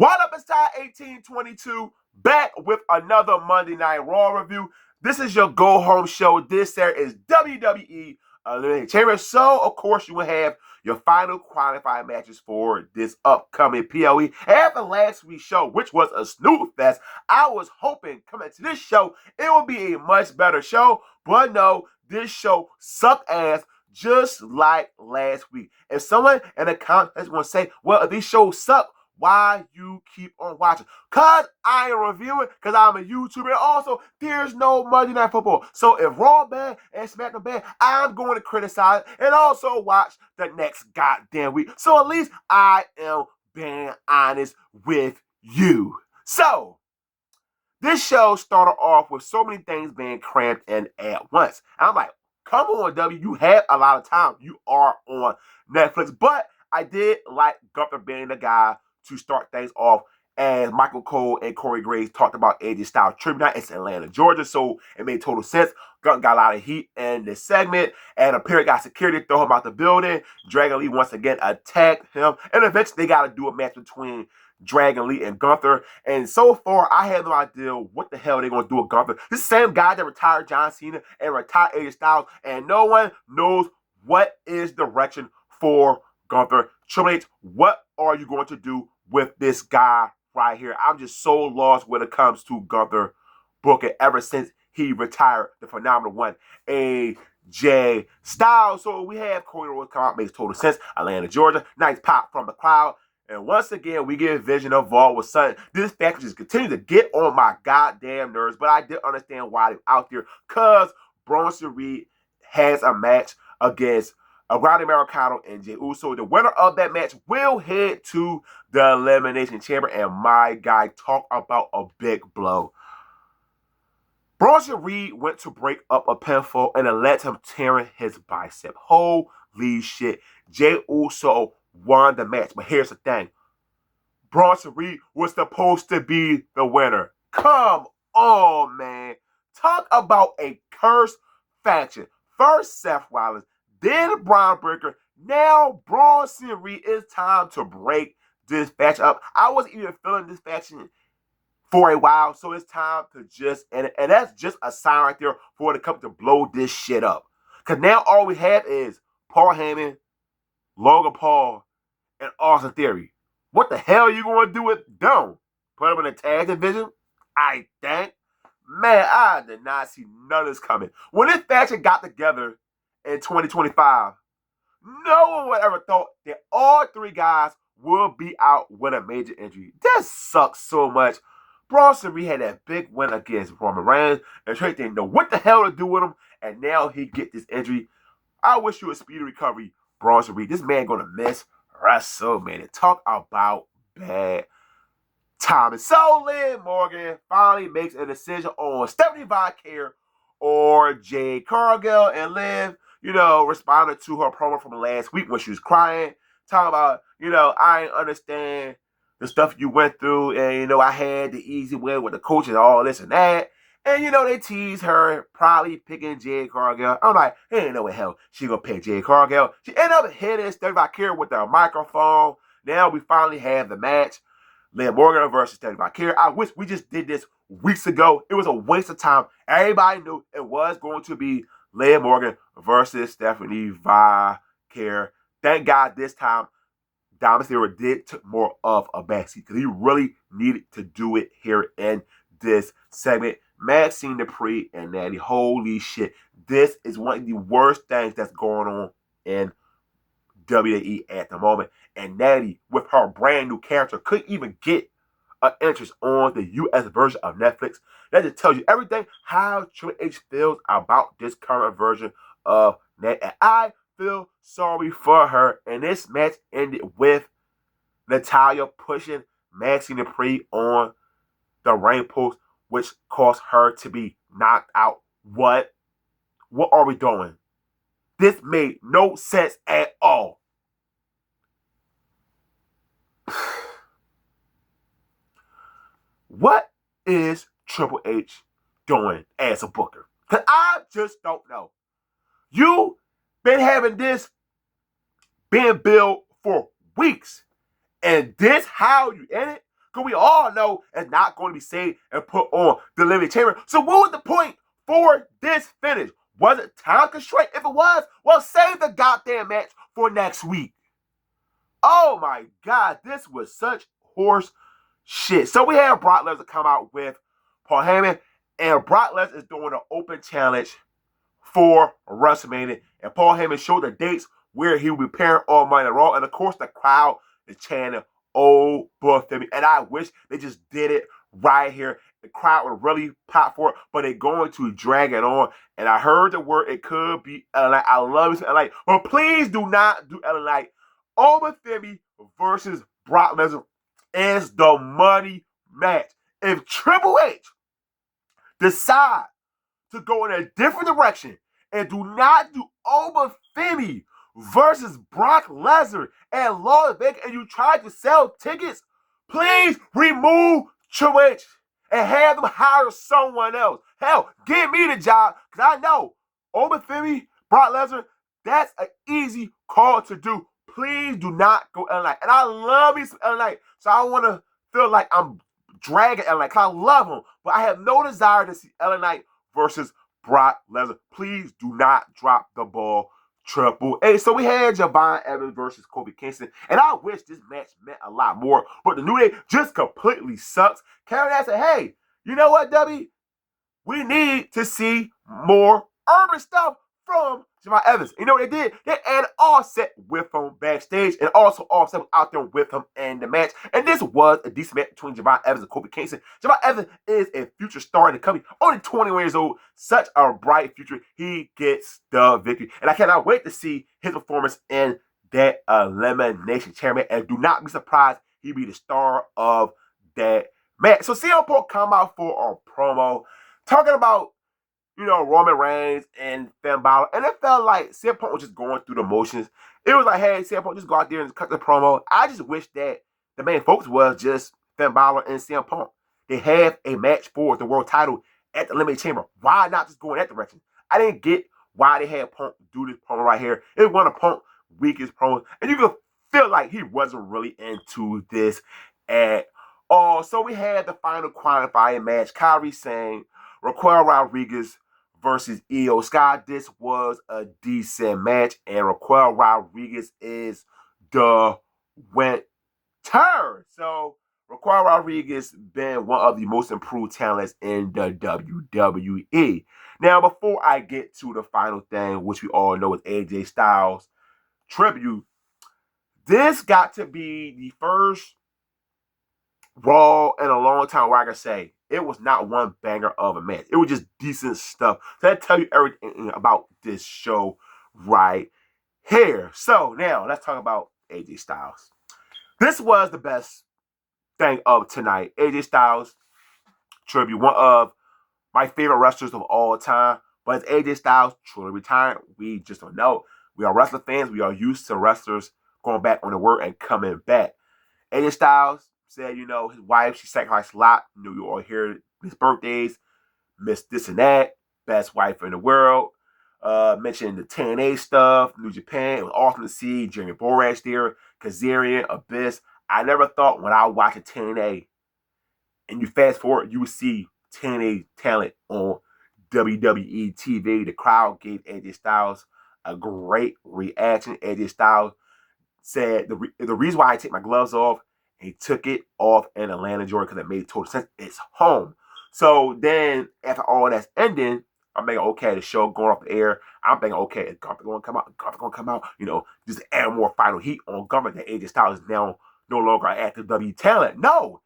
What up, it's Ty 1822 back with another Monday Night Raw review. This is your go-home show. This there is WWE Elimination Chamber. So, of course, you will have your final qualifying matches for this upcoming PLE. After last week's show, which was a snooze fest, I was hoping coming to this show, it would be a much better show. But no, this show sucked ass just like last week. If someone in the comments is going to say, well, if these shows suck, why you keep on watching? Because I am reviewing, because I'm a YouTuber, and also there's no Monday Night Football. So if Raw bad and SmackDown bad, I'm going to criticize it and also watch the next goddamn week. So at least I am being honest with you. So this show started off with so many things being crammed in at once. And I'm like, come on, W, you have a lot of time. You are on Netflix. But I did like Gunther being the guy to start things off, as Michael Cole and Corey Graves talked about AJ Styles tribute night. It's Atlanta, Georgia, so it made total sense. Gunther got a lot of heat in this segment, and apparently got security throw him out the building. Dragon Lee once again attacked him, and eventually they got to do a match between Dragon Lee and Gunther. And so far, I have no idea what the hell they're going to do with Gunther. This same guy that retired John Cena and retired AJ Styles, and no one knows what is direction for Gunther. Triple H, what are you going to do with this guy right here? I'm just so lost when it comes to Gunther Booker ever since he retired the phenomenal one, AJ Styles. So we have Cody Rhodes come out, makes total sense. Atlanta, Georgia, nice pop from the crowd. And once again, we get a vision of all with Sutton. This faction just continues to get on my goddamn nerves, but I did understand why they're out there, because Bronson Reed has a match against Grande Americano and Jey Uso. The winner of that match will head to the Elimination Chamber, and my guy, talk about a big blow. Bronson Reed went to break up a pinfall, and it led to him tearing his bicep. Holy shit. Jey Uso won the match, but here's the thing. Bronson Reed was supposed to be the winner. Come on, man. Talk about a cursed faction. First Seth Rollins, then Braun Breaker, now Bronson Reed. It's time to break this faction up. I wasn't even feeling this faction for a while, so it's time to just, and that's just a sign right there for the company to blow this shit up. Because now all we have is Paul Heyman, Logan Paul, and Austin Theory. What the hell are you going to do with them? Put them in a tag division? I think. Man, I did not see none of this coming. When this faction got together in 2025, no one would ever thought that all three guys will be out with a major injury. That sucks so much. Bronson Reed had that big win against Roman Reigns, and Trey didn't know what the hell to do with him, and now he get this injury. I wish you a speedy recovery, Bronson Reed. This man gonna miss WrestleMania. Talk about bad timing. So Liv Morgan finally makes a decision on Stephanie Von or Jade Cargill, and Liv, responded to her promo from last week when she was crying, talking about, I understand the stuff you went through, and, I had the easy way with the coach and all this and that. And, they tease her, probably picking Jade Cargill. I'm like, ain't no way hell she gonna pick Jade Cargill. She ended up hitting Stephanie Von with the microphone. Now we finally have the match. Liv Morgan versus Stephanie Von. I wish we just did this weeks ago. It was a waste of time. Everybody knew it was going to be Liv Morgan versus Stephanie Von. Thank God this time Dominic Mysterio did took more of a backseat, because he really needed to do it here in this segment. Maxine Dupree and Natty, holy shit. This is one of the worst things that's going on in WWE at the moment. And Natty, with her brand new character, couldn't even get an interest on the US version of Netflix. That just tells you everything how Triple H feels about this current version of Natty. And I feel sorry for her. And this match ended with Natalya pushing Maxine Dupree on the ring post, which caused her to be knocked out. What? What are we doing? This made no sense at all. What is Triple H doing as a booker? Because I just don't know. You've been having this being billed for weeks, and this how you end it? Because we all know it's not going to be saved and put on the Elimination Chamber. So what was the point for this finish? Was it time constraint? If it was, well, save the goddamn match for next week. Oh my God, this was such horse shit. So we had Brock Lesnar come out with Paul Heyman, and Brock Lesnar is doing an open challenge for WrestleMania. And Paul Heyman showed the dates where he will be appearing on Monday Night Raw. And of course, the crowd is chanting, "Oh, Buffy." And I wish they just did it right here. The crowd would really pop for it, but they're going to drag it on. And I heard the word it could be LA Knight. I love it, LA Knight. But please do not do LA Knight. Buffy versus Brock Lesnar is the money match. If Triple H decide to go in a different direction and do not do Femi versus Brock Lesnar and Las Vegas, and you try to sell tickets, please remove Triple H and have them hire someone else. Hell, give me the job, because I know Femi, Brock Lesnar, that's an easy call to do. Please do not go LA Knight. And I love me some LA Knight, so I want to feel like I'm dragging LA Knight, because I love him, but I have no desire to see LA Knight versus Brock Lesnar. Please do not drop the ball, Triple H. So we had Javon Evans versus Kofi Kingston, and I wish this match meant a lot more, but the New Day just completely sucks. Karen said, hey, you know what, W? We need to see more urban stuff from Javon Evans. You know what they did? They added Offset with him backstage, and also Offset was out there with him in the match. And this was a decent match between Javon Evans and Kofi Kingston. Javon Evans is a future star in the company, only 21 years old, such a bright future. He gets the victory. And I cannot wait to see his performance in that Elimination Chamber. And do not be surprised he be the star of that match. So CM Punk come out for a promo talking about, you know, Roman Reigns and Finn Balor. And it felt like CM Punk was just going through the motions. It was like, hey, CM Punk, just go out there and cut the promo. I just wish that the main focus was just Finn Balor and CM Punk. They have a match for the world title at the Elimination Chamber. Why not just go in that direction? I didn't get why they had Punk do this promo right here. It was one of Punk's weakest promos. And you could feel like he wasn't really into this at all. So we had the final qualifying match. Kairi Sane, Raquel Rodriguez versus Io Sky. This was a decent match, and Raquel Rodriguez is the winner. So Raquel Rodriguez been one of the most improved talents in the WWE. Now, before I get to the final thing, which we all know is AJ Styles tribute, this got to be the first Raw in a long time where I can say it was not one banger of a match. It was just decent stuff. So that tell you everything about this show right here. So now let's talk about AJ Styles. This was the best thing of tonight. AJ Styles tribute, one of my favorite wrestlers of all time. But is AJ Styles truly retired? We just don't know. We are wrestling fans. We are used to wrestlers going back on the word and coming back. AJ Styles said, you know, his wife, she sacrificed a lot. You know, you all hear his birthdays, missed this and that, best wife in the world. Mentioned the TNA stuff, New Japan. It was awesome to see Jeremy Borash there, Kazarian, Abyss. I never thought when I watched TNA, and you fast forward, you would see TNA talent on WWE TV. The crowd gave AJ Styles a great reaction. AJ Styles said the reason why I take my gloves off, and he took it off in Atlanta, Georgia, because it made total sense. It's home. So then, after all that's ending, I'm thinking, okay, the show going off the air. I'm thinking, okay, is Gunther going to come out? Gunther going to come out? You know, just add more final heat on Gunther. That AJ Styles is now no longer an active WWE talent. No,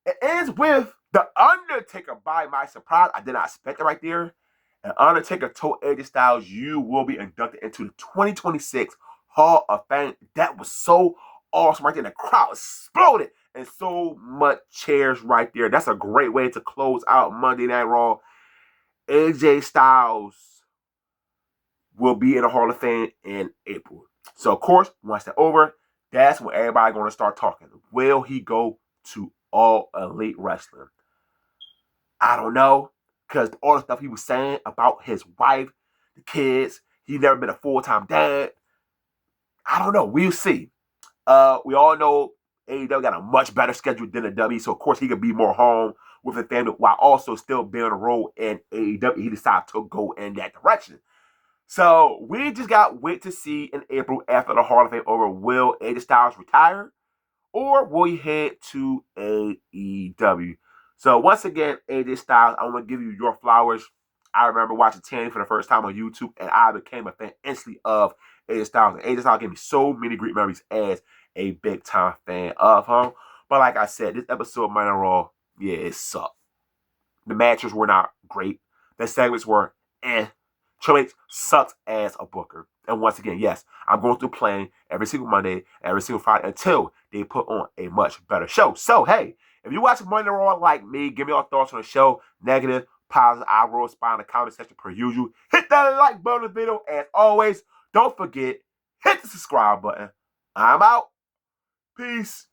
it ends with The Undertaker by my surprise. I did not expect it right there. And Undertaker told AJ Styles, you will be inducted into the 2026 Hall of Fame. That was so awesome right there. The crowd exploded. And so much cheers right there. That's a great way to close out Monday Night Raw. AJ Styles will be in the Hall of Fame in April. So, of course, once that's over, that's when everybody's going to start talking. Will he go to All Elite Wrestling? I don't know, because all the stuff he was saying about his wife, the kids, he's never been a full-time dad. I don't know. We'll see. We all know AEW got a much better schedule than the W, so of course he could be more home with his family while also still being a role in AEW. He decided to go in that direction. So we just got to wait to see in April after the Hall of Fame over, will AJ Styles retire or will he head to AEW? So once again, AJ Styles, I want to give you your flowers. I remember watching Tanny for the first time on YouTube, and I became a fan instantly of AJ Styles. And AJ Styles gave me so many great memories as a big time fan of him. But like I said, this episode of Monday Night Raw, yeah, it sucked. The matches were not great. The segments were eh. Triple H sucks as a booker. And once again, yes, I'm going through playing every single Monday, every single Friday until they put on a much better show. So, hey, if you watch Monday Night Raw like me, give me your thoughts on the show. Negative, positive, I roll spine in the comment section per usual. Hit that like button on the video. As always, don't forget, hit the subscribe button. I'm out. Peace.